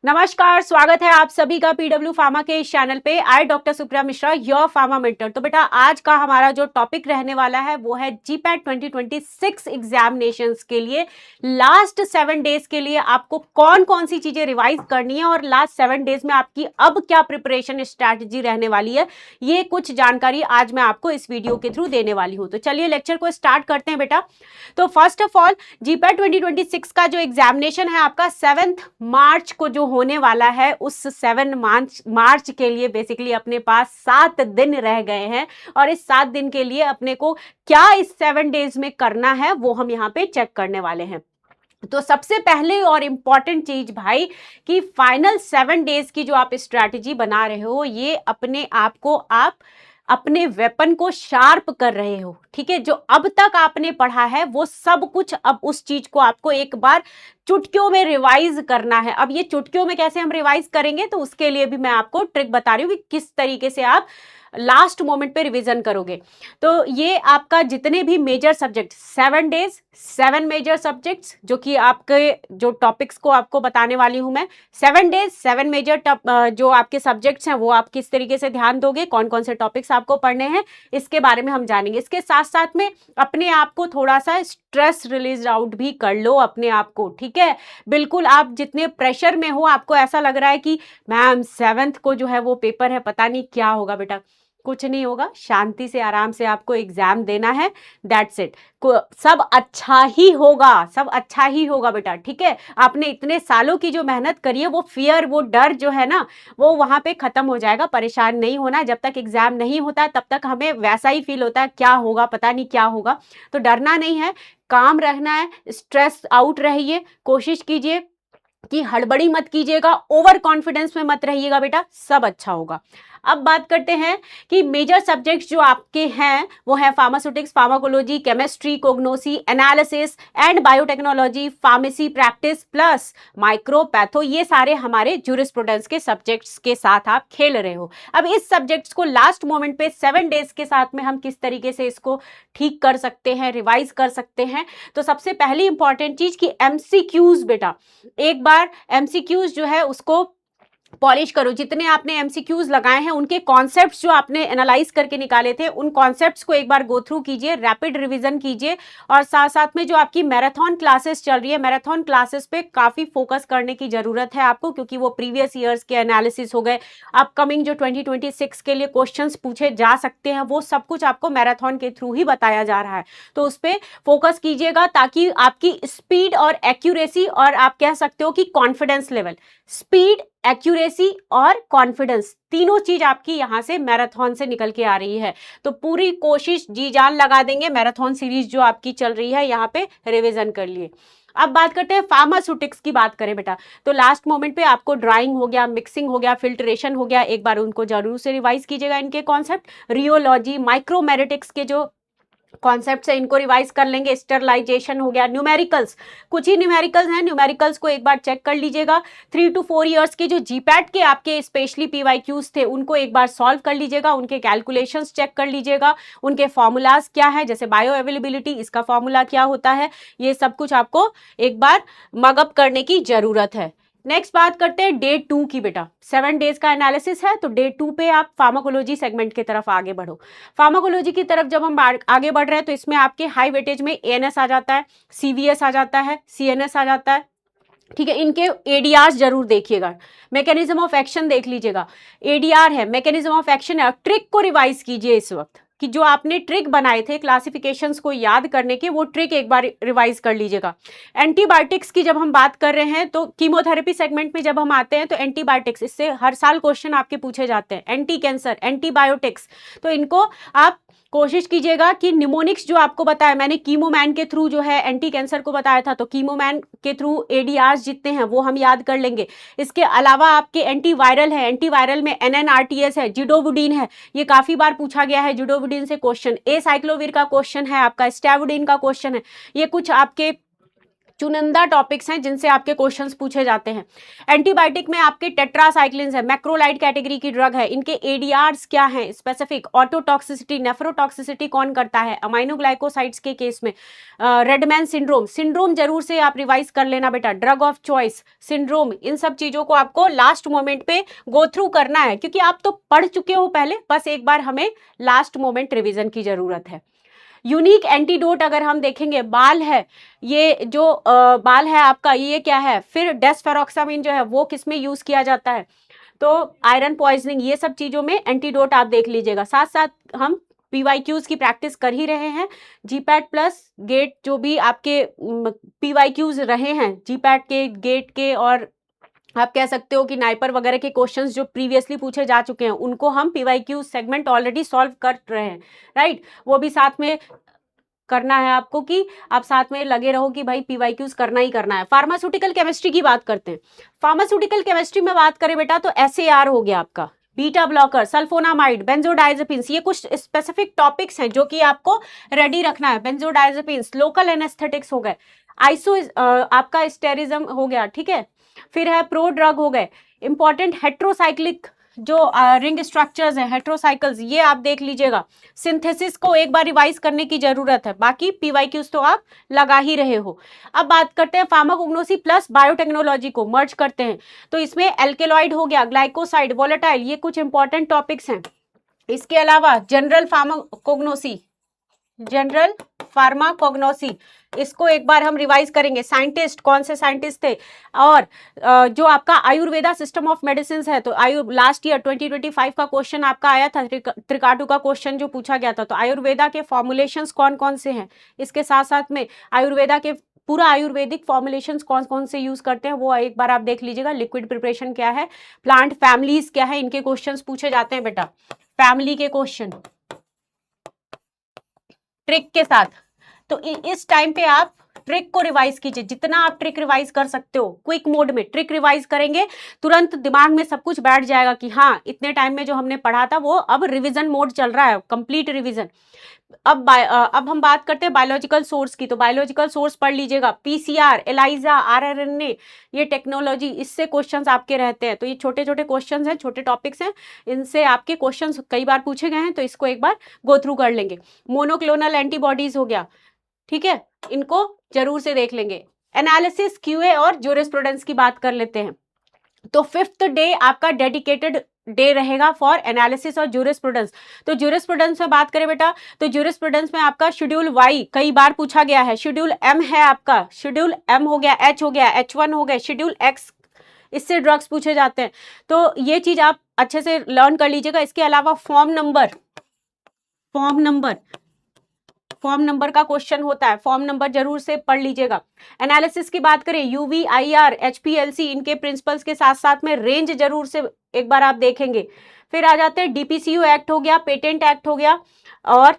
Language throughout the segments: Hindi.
नमस्कार, स्वागत है आप सभी का पीडब्ल्यू फार्मा के इस चैनल पे। I doctor Supriya Mishra, your pharma mentor. तो बेटा, आज का हमारा जो टॉपिक रहने वाला है वो है जीपैट 2026 एग्जामिनेशंस के लिए लास्ट 7 डेज के लिए आपको कौन कौन सी चीजें रिवाइज करनी है और लास्ट 7 डेज में आपकी अब क्या प्रिपरेशन स्ट्रैटेजी रहने वाली है, ये कुछ जानकारी आज मैं आपको इस वीडियो के थ्रू देने वाली हूँ। तो चलिए लेक्चर को स्टार्ट करते हैं बेटा। तो फर्स्ट ऑफ ऑल, जीपैट 2026 का जो एग्जामिनेशन है आपका 7 मार्च को जो होने वाला है, उस 7 मार्च के लिए बेसिकली अपने पास 7 दिन रह गए हैं और इस 7 दिन के लिए अपने को क्या इस 7 डेज में करना है वो हम यहाँ पे चेक करने वाले हैं। तो सबसे पहले और इंपॉर्टेंट चीज भाई कि फाइनल 7 डेज की जो आप स्ट्रैटेजी बना रहे हो, ये अपने आप को आप अपने वेपन को शार्प कर रहे हो। ठीक है, जो अब तक आपने पढ़ा है वो सब कुछ अब उस चीज को आपको एक बार चुटकियों में रिवाइज करना है। अब ये चुटकियों में कैसे हम रिवाइज करेंगे, तो उसके लिए भी मैं आपको ट्रिक बता रही हूँ कि किस तरीके से आप लास्ट मोमेंट पे रिवीजन करोगे। तो ये आपका जितने भी major subject 7 days 7 major subjects, जो कि आपके जो टॉपिक्स को आपको बताने वाली हूं मैं, 7 डेज 7 मेजर जो आपके सब्जेक्ट्स हैं वो आप किस तरीके से ध्यान दोगे, कौन कौन से टॉपिक्स आपको पढ़ने हैं, इसके बारे में हम जानेंगे। इसके साथ साथ में अपने आप को थोड़ा सा स्ट्रेस रिलीज आउट भी कर लो अपने आप को। ठीक है, बिल्कुल आप जितने प्रेशर में हो, आपको ऐसा लग रहा है कि मैम 7th को जो है वो पेपर है, पता नहीं क्या होगा। बेटा कुछ नहीं होगा, शांति से आराम से आपको एग्जाम देना है, दैट्स इट। सब अच्छा ही होगा, सब अच्छा ही होगा बेटा। ठीक है, आपने इतने सालों की जो मेहनत करी है, वो फियर, वो डर जो है ना, वो वहां पे खत्म हो जाएगा। परेशान नहीं होना, जब तक एग्जाम नहीं होता तब तक हमें वैसा ही फील होता है, क्या होगा पता नहीं क्या होगा। तो डरना नहीं है, काम रहना है, स्ट्रेस आउट रहिए, कोशिश कीजिए कि हड़बड़ी मत कीजिएगा, ओवर कॉन्फिडेंस में मत रहिएगा बेटा, सब अच्छा होगा। अब बात करते हैं कि मेजर सब्जेक्ट्स जो आपके हैं वो है pharmaceutics, pharmacology, chemistry, cognosy, analysis and biotechnology, pharmacy practice plus micropatho. ये सारे हमारे जूरिस्प्रूडेंस के सब्जेक्ट्स के साथ आप खेल रहे हो। अब इस सब्जेक्ट्स को लास्ट मोमेंट पे 7 डेज के साथ में हम किस तरीके से इसको ठीक कर सकते हैं, रिवाइज कर सकते हैं। तो सबसे पहली इंपॉर्टेंट चीज कि एमसीक्यूज बेटा, एक बार एमसीक्यूज जो है उसको पॉलिश करो। जितने आपने एमसीक्यूज लगाए हैं उनके कॉन्सेप्ट्स जो आपने एनालाइज करके निकाले थे, उन कॉन्सेप्ट्स को एक बार गो थ्रू कीजिए, रैपिड रिवीजन कीजिए। और साथ साथ में जो आपकी मैराथन क्लासेस चल रही है, मैराथन क्लासेस पे काफी फोकस करने की जरूरत है आपको, क्योंकि वो प्रीवियस ईयर्स के एनालिसिस हो गए, अपकमिंग जो 2026 के लिए क्वेश्चंस पूछे जा सकते हैं, वो सब कुछ आपको मैराथन के थ्रू ही बताया जा रहा है। तो उस पर फोकस कीजिएगा ताकि आपकी स्पीड और एक्यूरेसी, और आप कह सकते हो कि कॉन्फिडेंस लेवल, स्पीड, एक्यूरेसी और कॉन्फिडेंस, तीनों चीज आपकी यहां से मैराथन से निकल के आ रही है। तो पूरी कोशिश जी जान लगा देंगे, मैराथन सीरीज जो आपकी चल रही है यहाँ पे रिवीजन कर लिए। अब बात करते हैं फार्मास्यूटिक्स की। बात करें बेटा, तो लास्ट मोमेंट पे आपको ड्राइंग हो गया, मिक्सिंग हो गया, फिल्ट्रेशन हो गया, एक बार उनको जरूर से रिवाइज कीजिएगा इनके कॉन्सेप्ट। रियोलॉजी, माइक्रोमेरिटिक्स के जो कॉन्सेप्ट है इनको रिवाइज कर लेंगे। स्टरलाइजेशन हो गया, न्यूमेरिकल्स, कुछ ही न्यूमेरिकल्स हैं, न्यूमेरिकल्स को एक बार चेक कर लीजिएगा। 3 to 4 इयर्स के जो जीपैट के आपके स्पेशली पीवाईक्यूज थे उनको एक बार सॉल्व कर लीजिएगा, उनके कैलकुलेशंस चेक कर लीजिएगा, उनके फॉर्मूलाज क्या है, जैसे बायो अवेलेबिलिटी, इसका फॉर्मूला क्या होता है, ये सब कुछ आपको एक बार मगअप करने की जरूरत है। नेक्स्ट बात करते हैं डे 2 की। बेटा 7 डेज का एनालिसिस है, तो डे 2 पे आप फार्माकोलॉजी सेगमेंट की तरफ आगे बढ़ो। फार्माकोलॉजी की तरफ जब हम आगे बढ़ रहे हैं तो इसमें आपके हाई वेटेज में एएनएस आ जाता है, सीवीएस आ जाता है, सीएनएस आ जाता है। ठीक है, इनके एडीआर जरूर देखिएगा, मैकेनिज्म ऑफ एक्शन देख लीजिएगा। एडीआर है, मैकेनिज्म ऑफ एक्शन है, ट्रिक को रिवाइज कीजिए इस वक्त कि जो आपने ट्रिक बनाए थे क्लासिफिकेशंस को याद करने के, वो ट्रिक एक बार रिवाइज कर लीजिएगा। एंटीबायोटिक्स की जब हम बात कर रहे हैं तो कीमोथेरेपी सेगमेंट में जब हम आते हैं तो एंटीबायोटिक्स, इससे हर साल क्वेश्चन आपके पूछे जाते हैं। एंटी कैंसर, एंटीबायोटिक्स, तो इनको आप कोशिश कीजिएगा कि निमोनिक्स जो आपको बताया मैंने, कीमोमैन के थ्रू जो है एंटी कैंसर को बताया था, तो कीमोमैन के थ्रू एडीआर जितने हैं वो हम याद कर लेंगे। इसके अलावा आपके एंटीवायरल है, एंटीवायरल में एनएनआरटीएस है, जिडोवुडीन है, ये काफी बार पूछा गया है जिडोवुडीन से क्वेश्चन। ए साइक्लोविर का क्वेश्चन है आपका, स्टेवुडीन का क्वेश्चन है। ये कुछ आपके चुनिंदा टॉपिक्स हैं जिनसे आपके क्वेश्चंस पूछे जाते हैं। एंटीबायोटिक में आपके टेट्रासाइक्लिन्स है, मैक्रोलाइड कैटेगरी की ड्रग है, इनके एडीआरस क्या हैं, स्पेसिफिक ऑटोटॉक्सिसिटी, नेफ्रोटॉक्सिसिटी कौन करता है, अमाइनोग्लाइकोसाइड्स के केस में, रेडमैन सिंड्रोम जरूर से आप रिवाइज कर लेना बेटा, ड्रग ऑफ चॉइस सिंड्रोम, इन सब चीजों को आपको लास्ट मोमेंट पे गो थ्रू करना है, क्योंकि आप तो पढ़ चुके हो पहले, बस एक बार हमें लास्ट मोमेंट रिविजन की जरूरत है। यूनिक एंटीडोट अगर हम देखेंगे, बाल है, ये जो बाल है आपका, ये क्या है, फिर डेस्फेरोक्सामिन जो है वो किस में यूज किया जाता है, तो आयरन पॉइजनिंग, ये सब चीजों में एंटीडोट आप देख लीजिएगा। साथ साथ हम पीवाईक्यूज की प्रैक्टिस कर ही रहे हैं, जीपैट प्लस गेट जो भी आपके पीवाईक्यूज रहे हैं, जीपैट के, गेट के, और आप कह सकते हो कि नाइपर वगैरह के क्वेश्चंस जो प्रीवियसली पूछे जा चुके हैं, उनको हम पीवाईक्यू सेगमेंट ऑलरेडी सॉल्व कर रहे हैं, राइट। वो भी साथ में करना है आपको कि आप साथ में लगे रहो कि भाई पीवाईक्यूज करना ही करना है। फार्मास्यूटिकल केमिस्ट्री की बात करते हैं। फार्मास्यूटिकल केमिस्ट्री में बात करें बेटा तो एसएआर हो गया आपका, बीटा ब्लॉकर, सल्फोनामाइड, बेंजोडाइजेपिन्स, ये कुछ स्पेसिफिक टॉपिक्स हैं जो कि आपको रेडी रखना है। बेंजोडाइजेपिन्स, लोकल एनेस्थेटिक्स हो गए, आइसो आपका स्टेरिज्म हो गया, ठीक है, फिर है प्रो ड्रग हो गए, इंपॉर्टेंट हेट्रोसाइक्लिक जो रिंग स्ट्रक्चर्स हैं, हेट्रोसाइकल्स, ये आप देख लीजिएगा। सिंथेसिस को एक बार रिवाइज करने की जरूरत है, बाकी पीवाईक्यूज तो आप लगा ही रहे हो। अब बात करते हैं फार्माकोग्नोसी प्लस बायोटेक्नोलॉजी को मर्ज करते हैं, तो इसमें एल्केलॉइड हो गया, ग्लाइकोसाइड, वोलेटाइल, ये कुछ इंपॉर्टेंट टॉपिक्स हैं। इसके अलावा जनरल फार्माकोग्नोसी, इसको एक बार हम रिवाइज करेंगे। साइंटिस्ट, कौन से साइंटिस्ट थे, और जो आपका आयुर्वेदा सिस्टम ऑफ मेडिसिन है, तो लास्ट ईयर 2025 का क्वेश्चन आपका आया था, त्रिकाटु का क्वेश्चन जो पूछा गया था, तो आयुर्वेदा के फॉर्मुलेशंस कौन कौन से हैं, इसके साथ साथ में आयुर्वेदा के पूरा आयुर्वेदिक फॉर्मुलेशंस कौन कौन से यूज करते हैं वो एक बार आप देख लीजिएगा। लिक्विड प्रिपरेशन क्या है, प्लांट फैमिलीज क्या है, इनके क्वेश्चंस पूछे जाते हैं बेटा, फैमिली के क्वेश्चन ट्रिक के साथ। तो इस टाइम पे आप ट्रिक को रिवाइज कीजिए, जितना आप ट्रिक रिवाइज कर सकते हो। क्विक मोड में ट्रिक रिवाइज करेंगे, तुरंत दिमाग में सब कुछ बैठ जाएगा कि हाँ इतने टाइम में जो हमने पढ़ा था वो अब रिवीजन मोड चल रहा है, कंप्लीट रिवीजन। अब हम बात करते हैं बायोलॉजिकल सोर्स की, तो बायोलॉजिकल सोर्स पढ़ लीजिएगा, पीसीआर, एलाइजा, आरआरएनए, ये टेक्नोलॉजी, इससे क्वेश्चंस आपके रहते हैं। तो ये छोटे छोटे क्वेश्चंस हैं, छोटे टॉपिक्स हैं, इनसे आपके क्वेश्चंस कई बार पूछे गए हैं, तो इसको एक बार गो थ्रू कर लेंगे। मोनोक्लोनल एंटीबॉडीज हो गया, ठीक है, इनको जरूर से देख लेंगे। एनालिसिस, क्यूए और ज्यूरिस्प्रूडेंस की बात कर लेते हैं। तो 5th डे आपका डेडिकेटेड डे रहेगा फॉर एनालिसिस और ज्यूरिस्प्रूडेंस। तो ज्यूरिस्प्रूडेंस में बात करें बेटा, तो ज्यूरिस्प्रूडेंस में आपका शेड्यूल वाई कई बार पूछा गया है, शेड्यूल एम है आपका, शेड्यूल एम हो गया, एच हो गया, H1 हो गया, शेड्यूल एक्स, इससे ड्रग्स पूछे जाते हैं। तो ये चीज आप अच्छे से लर्न कर लीजिएगा। इसके अलावा फॉर्म नंबर का क्वेश्चन होता है, फॉर्म नंबर जरूर से पढ़ लीजिएगा। एनालिसिस की बात करें, यूवी, आईआर, एचपीएलसी, इनके प्रिंसिपल्स के साथ साथ में रेंज जरूर से एक बार आप देखेंगे। फिर आ जाते हैं डीपीसीयू एक्ट हो गया, पेटेंट एक्ट हो गया, और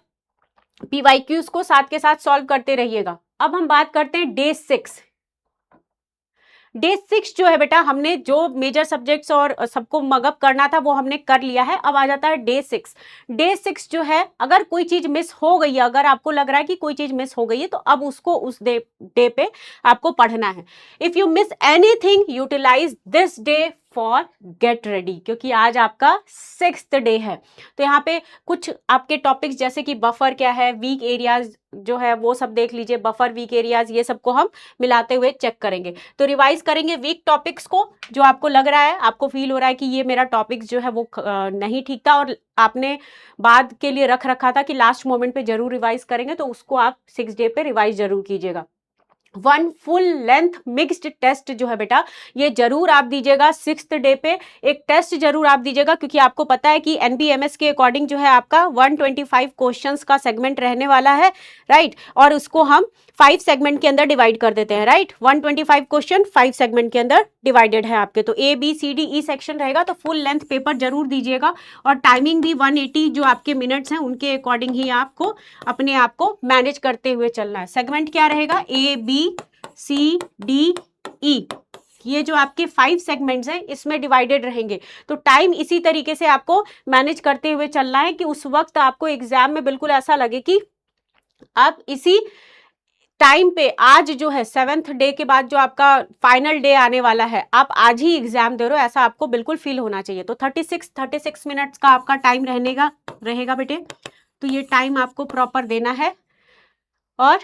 पीवाईक्यूज को साथ के साथ सॉल्व करते रहिएगा। अब हम बात करते हैं डे 6। डे 6 जो है बेटा, हमने जो मेजर सब्जेक्ट्स और सबको मगअप करना था वो हमने कर लिया है। अब आ जाता है डे 6। डे 6 जो है, अगर कोई चीज मिस हो गई है, अगर आपको लग रहा है कि कोई चीज मिस हो गई है, तो अब उसको उस डे पे आपको पढ़ना है। If you miss anything, utilise this day for get ready, क्योंकि आज आपका 6th डे है। तो यहाँ पे कुछ आपके टॉपिक्स जैसे कि बफर क्या है, वीक एरियाज जो है वो सब देख लीजिए, बफर, वीक एरियाज, ये सबको हम मिलाते हुए चेक करेंगे। तो रिवाइज करेंगे वीक टॉपिक्स को, जो आपको लग रहा है, आपको फील हो रहा है कि ये मेरा टॉपिक्स जो है वो नहीं ठीक था और आपने बाद के लिए रख रखा था कि लास्ट मोमेंट पे जरूर रिवाइज करेंगे, तो उसको आप 6 डे पे रिवाइज जरूर कीजिएगा। 1 फुल लेंथ मिक्स्ड टेस्ट जो है बेटा, ये जरूर आप दीजिएगा 6th डे पे। एक टेस्ट जरूर आप दीजिएगा, क्योंकि आपको पता है कि एनबीएमएस के अकॉर्डिंग जो है आपका 125 क्वेश्चंस का सेगमेंट रहने वाला है, राइट। और उसको हम 5 सेगमेंट के अंदर डिवाइड कर देते हैं, राइट। 125 क्वेश्चन 5 सेगमेंट के अंदर डिवाइडेड है आपके, तो ABCDE सेक्शन रहेगा। तो फुल लेंथ पेपर जरूर दीजिएगा, और टाइमिंग भी 180 जो आपके मिनट्स हैं उनके अकॉर्डिंग ही आपको अपने आप को मैनेज करते हुए चलना है। सेगमेंट क्या रहेगा, ABCDE, ये जो आपके 5 सेगमेंट्स हैं इसमें डिवाइडेड रहेंगे। तो टाइम इसी तरीके से आपको मैनेज करते हुए चलना है कि उस वक्त आपको एग्जाम में बिल्कुल ऐसा लगे कि आप इसी टाइम पे आज जो है 7th डे के बाद जो आपका फाइनल डे आने वाला है, आप आज ही एग्जाम दे रहे हो, ऐसा आपको बिल्कुल फील होना चाहिए। तो 36 मिनट्स का आपका टाइम रहेगा बेटे। तो ये टाइम आपको प्रॉपर देना है और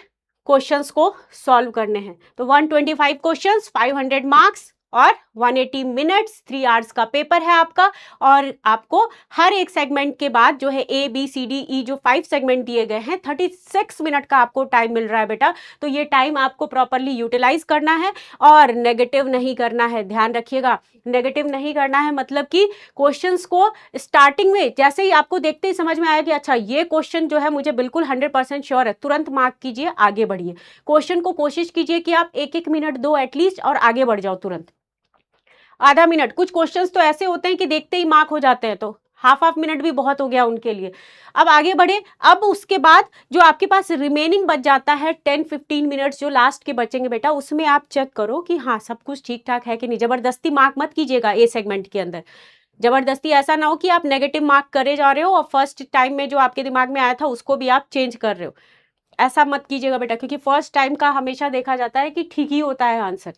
क्वेश्चंस को सॉल्व करने हैं। तो 125 क्वेश्चंस, 500 मार्क्स और 180 मिनट्स, 3 आवर्स का पेपर है आपका। और आपको हर एक सेगमेंट के बाद जो है A B C D E जो 5 सेगमेंट दिए गए हैं, 36 मिनट का आपको टाइम मिल रहा है बेटा। तो ये टाइम आपको प्रॉपरली यूटिलाइज करना है और नेगेटिव नहीं करना है, ध्यान रखिएगा। नेगेटिव नहीं करना है मतलब कि क्वेश्चंस को स्टार्टिंग में जैसे ही आपको देखते ही समझ में आया कि अच्छा ये क्वेश्चन जो है मुझे बिल्कुल 100% श्योर है, तुरंत मार्क कीजिए, आगे बढ़िए। क्वेश्चन को कोशिश कीजिए कि आप 1-1 मिनट दो एटलीस्ट और आगे बढ़ जाओ तुरंत। आधा मिनट, कुछ क्वेश्चंस तो ऐसे होते हैं कि देखते ही मार्क हो जाते हैं, तो हाफ मिनट भी बहुत हो गया उनके लिए। अब आगे बढ़े। अब उसके बाद जो आपके पास रिमेनिंग बच जाता है 10-15 मिनट्स जो लास्ट के बचेंगे बेटा, उसमें आप चेक करो कि हाँ सब कुछ ठीक ठाक है कि नहीं। जबरदस्ती मार्क मत कीजिएगा ए सेगमेंट के अंदर। जबरदस्ती ऐसा ना हो कि आप नेगेटिव मार्क करे जा रहे हो और फर्स्ट टाइम में जो आपके दिमाग में आया था उसको भी आप चेंज कर रहे हो। ऐसा मत कीजिएगा बेटा, क्योंकि फर्स्ट टाइम का हमेशा देखा जाता है कि ठीक ही होता है आंसर।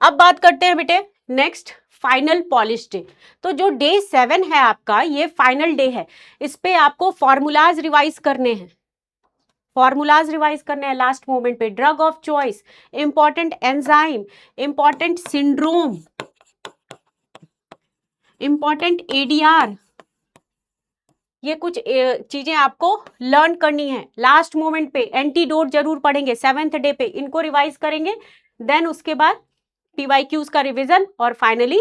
अब बात करते हैं बेटे नेक्स्ट, फाइनल पॉलिश डे। तो जो डे 7 है आपका, ये फाइनल डे है। इस पे आपको फॉर्मूलाज रिवाइज करने हैं, लास्ट मोमेंट पे। Drug of choice, important enzyme, important syndrome, important ADR, ये कुछ चीजें आपको लर्न करनी है लास्ट मोमेंट पे। एंटीडोट जरूर पढ़ेंगे 7th डे पे, इनको रिवाइज करेंगे। देन उसके बाद पीवाईक्यूज का रिवीजन और फाइनली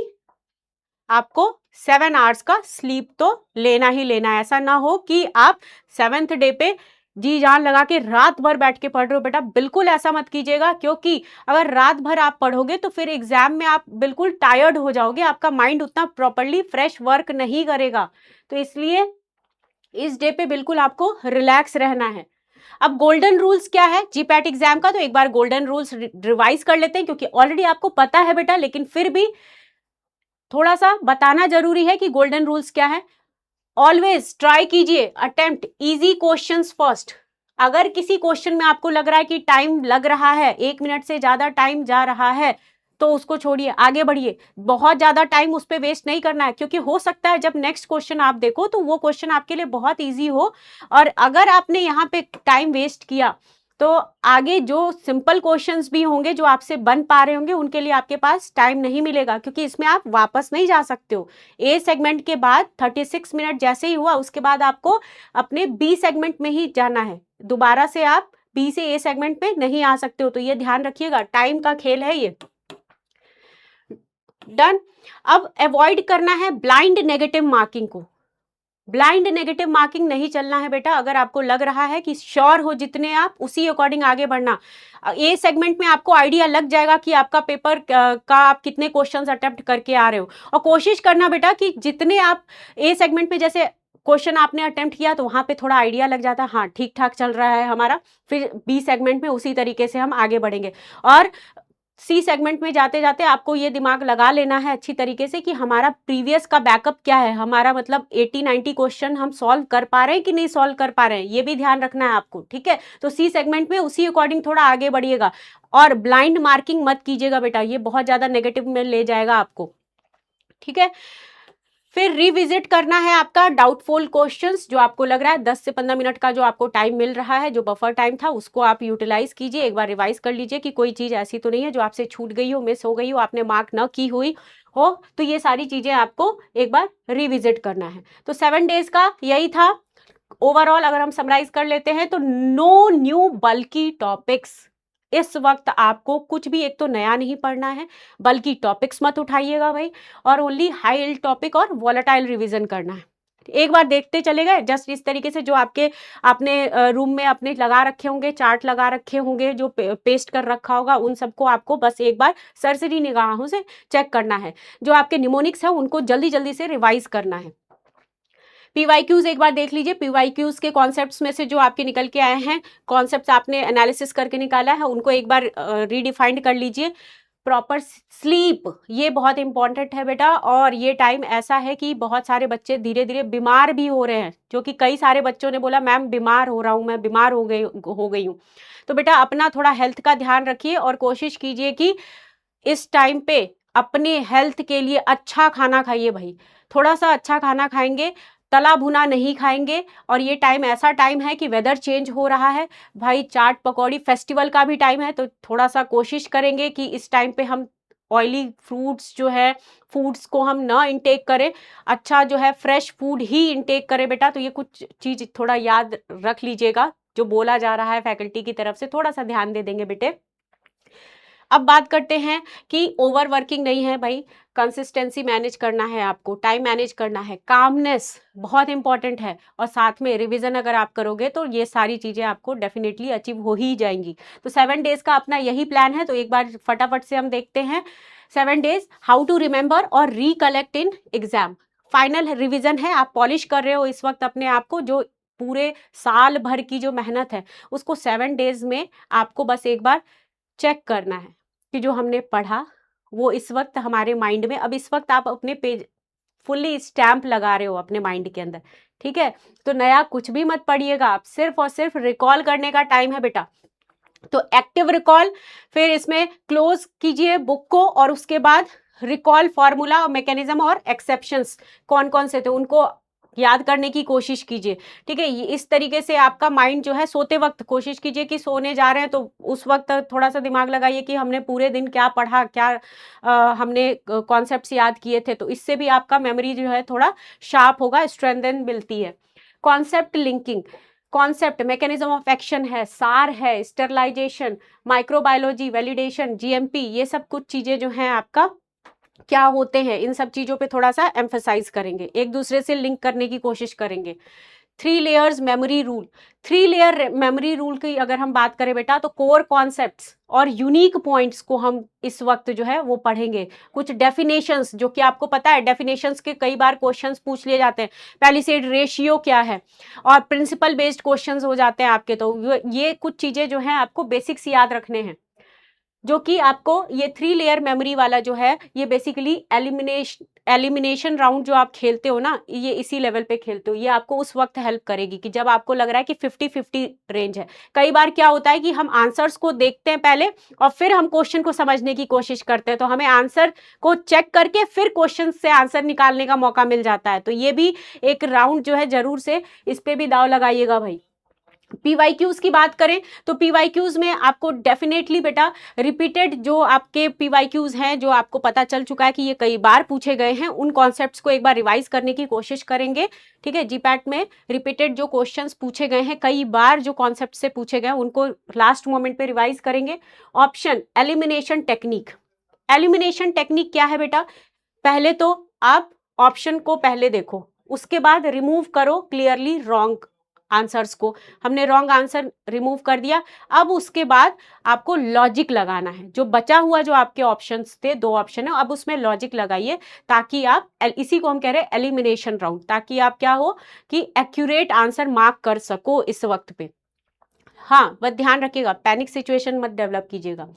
आपको 7 आवर्स का स्लीप तो लेना ही लेना है। ऐसा ना हो कि आप 7th डे पे जी जान लगा के रात भर बैठ के पढ़ रहे हो बेटा, बिल्कुल ऐसा मत कीजिएगा। क्योंकि अगर रात भर आप पढ़ोगे तो फिर एग्जाम में आप बिल्कुल टायर्ड हो जाओगे, आपका माइंड उतना प्रॉपरली फ्रेश वर्क नहीं करेगा। तो इसलिए इस डे पे बिल्कुल आपको रिलैक्स रहना है। अब गोल्डन रूल्स क्या है जीपैट एग्जाम का, तो एक बार गोल्डन रूल्स रिवाइज कर लेते हैं, क्योंकि ऑलरेडी आपको पता है बेटा, लेकिन फिर भी थोड़ा सा बताना जरूरी है कि गोल्डन रूल्स क्या है। ऑलवेज ट्राई कीजिए अटेम्प्ट इजी क्वेश्चंस फर्स्ट। अगर किसी क्वेश्चन में आपको लग रहा है कि टाइम लग रहा है, 1 मिनट से ज्यादा टाइम जा रहा है, तो उसको छोड़िए, आगे बढ़िए। बहुत ज्यादा टाइम उस पर वेस्ट नहीं करना है, क्योंकि हो सकता है जब नेक्स्ट क्वेश्चन आप देखो तो वो क्वेश्चन आपके लिए बहुत ईजी हो, और अगर आपने यहाँ पे टाइम वेस्ट किया तो आगे जो सिंपल क्वेश्चंस भी होंगे जो आपसे बन पा रहे होंगे, उनके लिए आपके पास टाइम नहीं मिलेगा, क्योंकि इसमें आप वापस नहीं जा सकते हो। ए सेगमेंट के बाद 36 मिनट जैसे ही हुआ, उसके बाद आपको अपने बी सेगमेंट में ही जाना है। दोबारा से आप बी से ए सेगमेंट में नहीं आ सकते हो, तो ये ध्यान रखिएगा, टाइम का खेल है ये। डन। अब अवॉइड करना है ब्लाइंड नेगेटिव मार्किंग को। ब्लाइंड नेगेटिव मार्किंग नहीं चलना है बेटा। अगर आपको लग रहा है कि श्योर हो जितने आप, उसी अकॉर्डिंग आगे बढ़ना। ए सेगमेंट में आपको आइडिया लग जाएगा कि आपका पेपर का आप कितने क्वेश्चंस अटेम्प्ट करके आ रहे हो, और कोशिश करना बेटा कि जितने आप ए सेगमेंट में जैसे क्वेश्चन आपने अटेम्प्ट किया तो वहां पे थोड़ा आइडिया लग जाता है, हाँ ठीक ठाक चल रहा है हमारा, फिर बी सेगमेंट में उसी तरीके से हम आगे बढ़ेंगे। और सी सेगमेंट में जाते जाते आपको ये दिमाग लगा लेना है अच्छी तरीके से कि हमारा प्रीवियस का बैकअप क्या है, हमारा मतलब 80-90 क्वेश्चन हम सॉल्व कर पा रहे हैं कि नहीं सॉल्व कर पा रहे हैं, ये भी ध्यान रखना है आपको, ठीक है। तो सी सेगमेंट में उसी अकॉर्डिंग थोड़ा आगे बढ़िएगा, और ब्लाइंड मार्किंग मत कीजिएगा बेटा, ये बहुत ज्यादा नेगेटिव में ले जाएगा आपको, ठीक है। फिर रिविजिट करना है आपका डाउटफुल क्वेश्चंस, जो आपको लग रहा है 10 से 15 मिनट का जो आपको टाइम मिल रहा है, जो बफर टाइम था, उसको आप यूटिलाइज कीजिए। एक बार रिवाइज कर लीजिए कि कोई चीज ऐसी तो नहीं है जो आपसे छूट गई हो, मिस हो गई हो, आपने मार्क न की हुई हो, तो ये सारी चीजें आपको एक बार रिविजिट करना है। तो 7 डेज का यही था ओवरऑल। अगर हम समराइज कर लेते हैं तो नो न्यू बल्कि टॉपिक्स। इस वक्त आपको कुछ भी एक तो नया नहीं पढ़ना है, बल्कि टॉपिक्स मत उठाइएगा भाई, और ओनली हाई यील्ड टॉपिक और वॉलेटाइल रिवीजन करना है। एक बार देखते चले गए जस्ट इस तरीके से, जो आपने रूम में अपने लगा रखे होंगे, चार्ट लगा रखे होंगे, जो पेस्ट कर रखा होगा, उन सबको आपको बस एक बार सरसरी निगाहों से चेक करना है। जो आपके निमोनिक्स है उनको जल्दी जल्दी से रिवाइज करना है। पीवाईक्यूज एक बार देख लीजिए, पीवाईक्यूज के कॉन्सेप्ट्स में से जो आपके निकल के आए हैं, कॉन्सेप्ट्स आपने एनालिसिस करके निकाला है, उनको एक बार रीडिफाइंड कर लीजिए। प्रॉपर स्लीप, ये बहुत इंपॉर्टेंट है बेटा। और ये टाइम ऐसा है कि बहुत सारे बच्चे धीरे धीरे बीमार भी हो रहे हैं, जो कि कई सारे बच्चों ने बोला मैम बीमार हो रहा हूँ, मैं बीमार हो गई हूँ। तो बेटा अपना थोड़ा हेल्थ का ध्यान रखिए और कोशिश कीजिए कि इस टाइम पे अपने हेल्थ के लिए अच्छा खाना खाइए भाई। थोड़ा सा अच्छा खाना खाएंगे, तला भुना नहीं खाएंगे। और ये टाइम ऐसा टाइम है कि वेदर चेंज हो रहा है भाई, चाट पकौड़ी फेस्टिवल का भी टाइम है, तो थोड़ा सा कोशिश करेंगे कि इस टाइम पे हम ऑयली फ्रूट्स जो है, फूड्स को हम ना इंटेक करें, अच्छा जो है फ्रेश फूड ही इंटेक करें बेटा। तो ये कुछ चीज थोड़ा याद रख लीजिएगा, जो बोला जा रहा है फैकल्टी की तरफ से, थोड़ा सा ध्यान दे देंगे बेटे। अब बात करते हैं कि ओवर वर्किंग नहीं है भाई, कंसिस्टेंसी मैनेज करना है आपको, टाइम मैनेज करना है, कामनेस बहुत इंपॉर्टेंट है, और साथ में रिवीजन अगर आप करोगे तो ये सारी चीजें आपको डेफिनेटली अचीव हो ही जाएंगी। तो 7 डेज का अपना यही प्लान है। तो एक बार फटाफट से हम देखते हैं 7 डेज हाउ टू रिमेंबर और recollect in exam. Final revision है, आप पॉलिश कर रहे हो इस वक्त अपने आप को, जो पूरे साल भर की जो मेहनत है उसको 7 डेज में आपको बस एक बार चेक करना है कि जो हमने पढ़ा वो इस वक्त हमारे माइंड में, अब इस वक्त आप अपने पेज फुल्ली स्टैंप लगा रहे हो अपने माइंड के अंदर, ठीक है। तो नया कुछ भी मत पढ़िएगा, आप सिर्फ और सिर्फ रिकॉल करने का टाइम है बेटा। तो एक्टिव रिकॉल, फिर इसमें क्लोज कीजिए बुक को, और उसके बाद रिकॉल फॉर्मूला और मैकेनिज्म और एक्सेप्शंस कौन कौन से थे उनको याद करने की कोशिश कीजिए, ठीक है। इस तरीके से आपका माइंड जो है, सोते वक्त कोशिश कीजिए कि सोने जा रहे हैं तो उस वक्त थोड़ा सा दिमाग लगाइए कि हमने पूरे दिन क्या पढ़ा, क्या हमने कॉन्सेप्ट्स याद किए थे। तो इससे भी आपका मेमोरी जो है थोड़ा शार्प होगा, स्ट्रेंथन मिलती है। Concept linking, concept mechanism of action है, सार है, स्टेरलाइजेशन, माइक्रोबायोलॉजी, वैलिडेशन, जीएमपी, ये सब कुछ चीजें जो हैं आपका क्या होते हैं, इन सब चीजों पे थोड़ा सा एम्फेसाइज करेंगे, एक दूसरे से लिंक करने की कोशिश करेंगे। 3 layers memory rule, 3 layer memory rule की अगर हम बात करें बेटा, तो कोर कॉन्सेप्ट्स और यूनिक पॉइंट्स को हम इस वक्त जो है वो पढ़ेंगे। कुछ डेफिनेशंस, जो कि आपको पता है डेफिनेशंस के कई बार क्वेश्चंस पूछ लिए जाते हैं, पैलिसेड रेशियो क्या है, और प्रिंसिपल बेस्ड क्वेश्चंस हो जाते हैं आपके। तो ये कुछ चीजें जो हैं आपको बेसिक्स याद रखने हैं, जो कि आपको ये 3 लेयर मेमोरी वाला जो है, ये बेसिकली एलिमिनेशन राउंड जो आप खेलते हो ना, ये इसी लेवल पे खेलते हो, ये आपको उस वक्त हेल्प करेगी कि जब आपको लग रहा है कि 50-50 रेंज है। कई बार क्या होता है कि हम आंसर्स को देखते हैं पहले और फिर हम क्वेश्चन को समझने की कोशिश करते हैं, तो हमें आंसर को चेक करके फिर क्वेश्चन से आंसर निकालने का मौका मिल जाता है। तो ये भी एक राउंड जो है, जरूर से इस पे भी दाव लगाइएगा भाई। पीवाईक्यूज की बात करें तो पीवाईक्यूज में आपको डेफिनेटली बेटा रिपीटेड जो आपके पीवाईक्यूज हैं, जो आपको पता चल चुका है कि ये कई बार पूछे गए हैं, उन कॉन्सेप्ट्स को एक बार रिवाइज करने की कोशिश करेंगे, ठीक है। जीपैट में रिपीटेड जो क्वेश्चंस पूछे गए हैं, कई बार जो कॉन्सेप्ट से पूछे गए हैं, उनको लास्ट मोमेंट पे रिवाइज करेंगे। Option elimination technique, elimination technique क्या है बेटा, पहले तो आप ऑप्शन को पहले देखो, उसके बाद रिमूव करो क्लियरली रॉन्ग आंसर्स को। हमने रॉन्ग आंसर रिमूव कर दिया, अब उसके बाद आपको लॉजिक लगाना है, जो बचा हुआ जो आपके ऑप्शंस थे, 2 ऑप्शन है, अब उसमें लॉजिक लगाइए, ताकि आप इसी को हम कह रहे हैं एलिमिनेशन राउंड, ताकि आप क्या हो कि एक्यूरेट आंसर मार्क कर सको इस वक्त पे। हाँ, बस ध्यान रखिएगा, पैनिक सिचुएशन मत डेवलप कीजिएगा।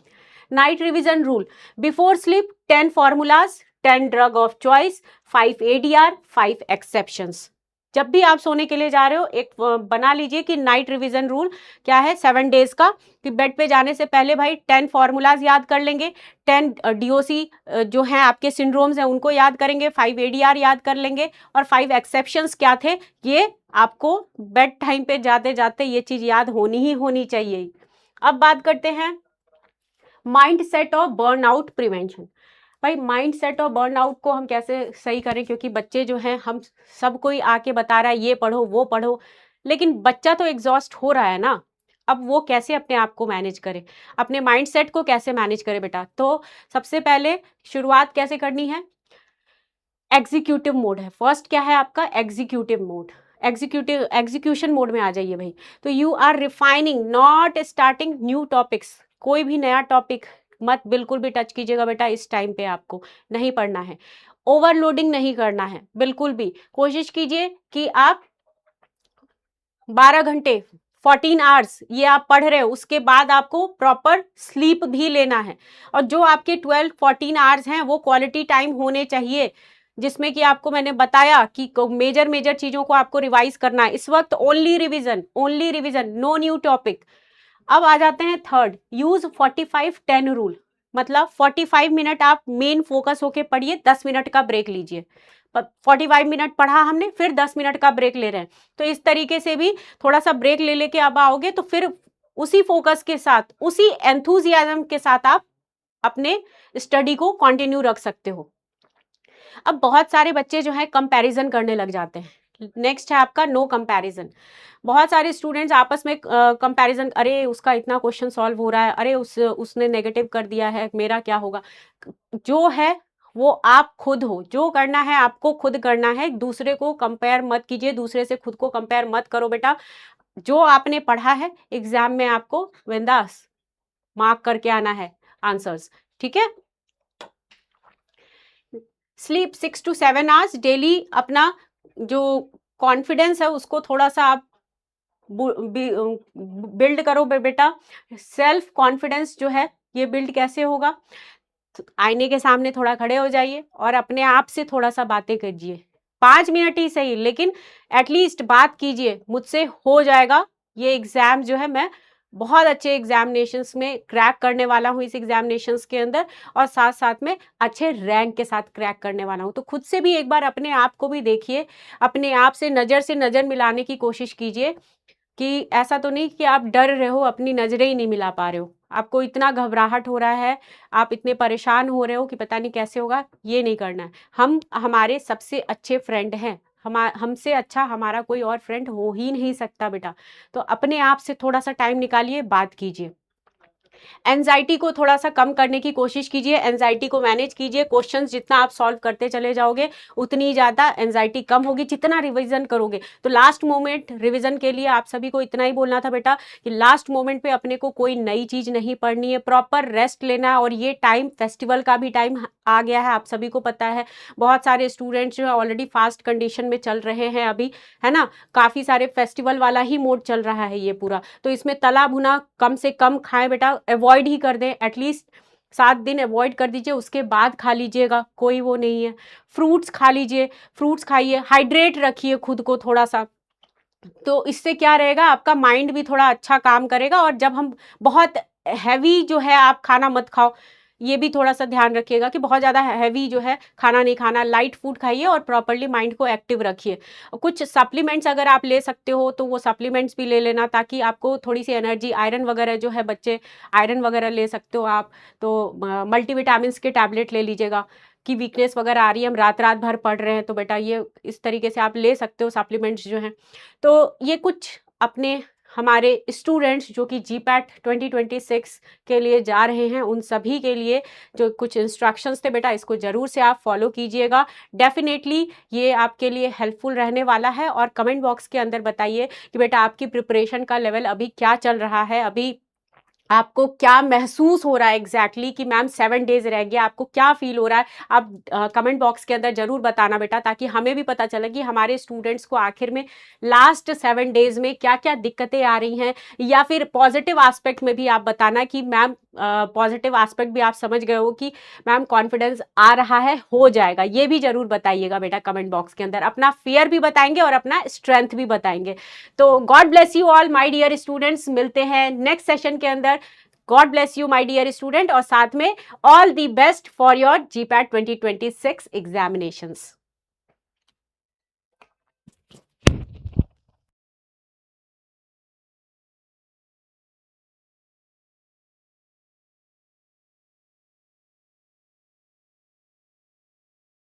Night revision rule, before sleep 10 formulas, 10 drug of choice, 5 ADR, 5 exceptions. जब भी आप सोने के लिए जा रहे हो, एक बना लीजिए कि नाइट रिवीजन रूल क्या है 7 डेज का, कि बेड पे जाने से पहले भाई 10 फॉर्मूलाज याद कर लेंगे, 10 डीओसी जो हैं आपके सिंड्रोम्स हैं उनको याद करेंगे, 5 एडीआर याद कर लेंगे, और 5 एक्सेप्शंस क्या थे, ये आपको बेड टाइम पे जाते जाते ये चीज याद होनी ही होनी चाहिए। अब बात करते हैं माइंड सेट और बर्नआउट प्रिवेंशन। भाई माइंड सेट और बर्नआउट को हम कैसे सही करें, क्योंकि बच्चे जो हैं, हम सब कोई आके बता रहा है ये पढ़ो वो पढ़ो, लेकिन बच्चा तो एग्जॉस्ट हो रहा है ना। अब वो कैसे अपने आप को मैनेज करे, अपने माइंड सेट को कैसे मैनेज करे बेटा। तो सबसे पहले शुरुआत कैसे करनी है, एग्जीक्यूटिव मोड है फर्स्ट, क्या है आपका एग्जीक्यूटिव मोड, एग्जीक्यूशन मोड में आ जाइए भाई। तो you are refining not starting new topics, कोई भी नया टॉपिक मत बिल्कुल भी टच कीजिएगा बेटा, इस टाइम पे आपको नहीं पढ़ना है। ओवरलोडिंग नहीं करना है बिल्कुल भी, कोशिश कीजिए कि आप 12 घंटे 14 आवर्स ये आप पढ़ रहे हो, उसके बाद आपको प्रॉपर स्लीप भी लेना है। और जो आपके 12-14 आवर्स हैं वो क्वालिटी टाइम होने चाहिए, जिसमें कि आपको मैंने बताया कि मेजर चीजों को आपको रिवाइज करना है। इस वक्त only revision, no new topic. अब आ जाते हैं थर्ड, यूज 45-10 रूल। मतलब 45 मिनट आप मेन फोकस होके पढ़िए, 10 मिनट का ब्रेक लीजिए। 45 मिनट पढ़ा हमने, फिर 10 मिनट का ब्रेक ले रहे हैं, तो इस तरीके से भी थोड़ा सा ब्रेक ले लेके अब आओगे तो फिर उसी फोकस के साथ, उसी एंथुजियाज्म के साथ आप अपने स्टडी को कंटिन्यू रख सकते हो। अब बहुत सारे बच्चे जो है कंपैरिजन करने लग जाते हैं। नेक्स्ट है आपका नो कंपैरिजन। बहुत सारे स्टूडेंट्स आपस में कंपैरिजन, अरे उसका इतना क्वेश्चन सॉल्व हो रहा है, अरे उसने नेगेटिव कर दिया है, मेरा क्या होगा। जो है वो आप खुद हो, जो करना है आपको खुद करना है, दूसरे को कंपेयर मत कीजिए, दूसरे से खुद को कंपेयर मत करो बेटा। जो आपने पढ़ा है एग्जाम में आपको बिंदास मार्क करके आना है आंसर्स, ठीक है। Sleep 6 to 7 hours daily. अपना जो कॉन्फिडेंस है उसको थोड़ा सा आप बिल्ड करो बेटा। सेल्फ कॉन्फिडेंस जो है ये बिल्ड कैसे होगा, आईने के सामने थोड़ा खड़े हो जाइए और अपने आप से थोड़ा सा बातें कीजिए, 5 मिनट ही सही लेकिन एटलीस्ट बात कीजिए, मुझसे हो जाएगा। ये एग्जाम जो है मैं बहुत अच्छे एग्जामिनेशंस में क्रैक करने वाला हूँ इस एग्जामिनेशंस के अंदर, और साथ साथ में अच्छे रैंक के साथ क्रैक करने वाला हूँ। तो खुद से भी एक बार अपने आप को भी देखिए, अपने आप से नज़र मिलाने की कोशिश कीजिए कि ऐसा तो नहीं कि आप डर रहे हो, अपनी नज़रें ही नहीं मिला पा रहे हो, आपको इतना घबराहट हो रहा है, आप इतने परेशान हो रहे हो कि पता नहीं कैसे होगा। ये नहीं करना है। हम हमारे सबसे अच्छे फ्रेंड हैं, हमसे अच्छा हमारा कोई और फ्रेंड हो ही नहीं सकता बेटा। तो अपने आप से थोड़ा सा टाइम निकालिए, बात कीजिए। एंजाइटी को थोड़ा सा कम करने की कोशिश कीजिए, एंजाइटी को मैनेज कीजिए। क्वेश्चंस जितना आप सॉल्व करते चले जाओगे उतनी ज़्यादा एंजाइटी कम होगी, जितना रिवीजन करोगे। तो लास्ट मोमेंट रिवीजन के लिए आप सभी को इतना ही बोलना था बेटा कि लास्ट मोमेंट पे अपने को कोई नई चीज़ नहीं पढ़नी है, प्रॉपर रेस्ट लेना है। और ये टाइम फेस्टिवल का भी टाइम आ गया है, आप सभी को पता है। बहुत सारे स्टूडेंट्स जो है ऑलरेडी फास्ट कंडीशन में चल रहे हैं अभी, है ना। काफ़ी सारे फेस्टिवल वाला ही मोड चल रहा है ये पूरा, तो इसमें तला भुना कम से कम खाएं बेटा, अवॉइड ही कर दें। एटलीस्ट 7 दिन अवॉइड कर दीजिए, उसके बाद खा लीजिएगा, कोई वो नहीं है। फ्रूट्स खा लीजिए, फ्रूट्स खाइए, हाइड्रेट रखिए खुद को थोड़ा सा। तो इससे क्या रहेगा, आपका माइंड भी थोड़ा अच्छा काम करेगा। और जब हम बहुत हैवी जो है आप खाना मत खाओ, ये भी थोड़ा सा ध्यान रखिएगा कि बहुत ज़्यादा हैवी जो है खाना नहीं खाना, लाइट फूड खाइए और प्रॉपरली माइंड को एक्टिव रखिए। कुछ सप्लीमेंट्स अगर आप ले सकते हो तो वो सप्लीमेंट्स भी ले लेना, ताकि आपको थोड़ी सी एनर्जी, आयरन वगैरह जो है, बच्चे आयरन वगैरह ले सकते हो आप। तो मल्टीविटामिन्स के टैबलेट ले लीजिएगा कि वीकनेस वगैरह आ रही है, हम रात रात भर पढ़ रहे हैं, तो बेटा ये इस तरीके से आप ले सकते हो सप्लीमेंट्स जो हैं। तो ये कुछ अपने हमारे स्टूडेंट्स जो कि जीपैट 2026 के लिए जा रहे हैं उन सभी के लिए जो कुछ इंस्ट्रक्शंस थे बेटा, इसको ज़रूर से आप फॉलो कीजिएगा। डेफिनेटली ये आपके लिए हेल्पफुल रहने वाला है। और कमेंट बॉक्स के अंदर बताइए कि बेटा आपकी प्रिपरेशन का लेवल अभी क्या चल रहा है, अभी आपको क्या महसूस हो रहा है एग्जैक्टली कि मैम 7 डेज रह गया, आपको क्या फील हो रहा है। आप कमेंट बॉक्स के अंदर जरूर बताना बेटा, ताकि हमें भी पता चले कि हमारे स्टूडेंट्स को आखिर में लास्ट 7 डेज में क्या क्या दिक्कतें आ रही हैं। या फिर पॉजिटिव एस्पेक्ट में भी आप बताना कि मैम पॉजिटिव एस्पेक्ट भी आप समझ गए हो कि मैम कॉन्फिडेंस आ रहा है, हो जाएगा। ये भी जरूर बताइएगा बेटा कमेंट बॉक्स के अंदर, अपना फियर भी बताएंगे और अपना स्ट्रेंथ भी बताएंगे। तो God bless you all my dear students, मिलते हैं नेक्स्ट सेशन के अंदर। God bless you my dear student, और साथ में all the best for your GPAT 2026 examinations.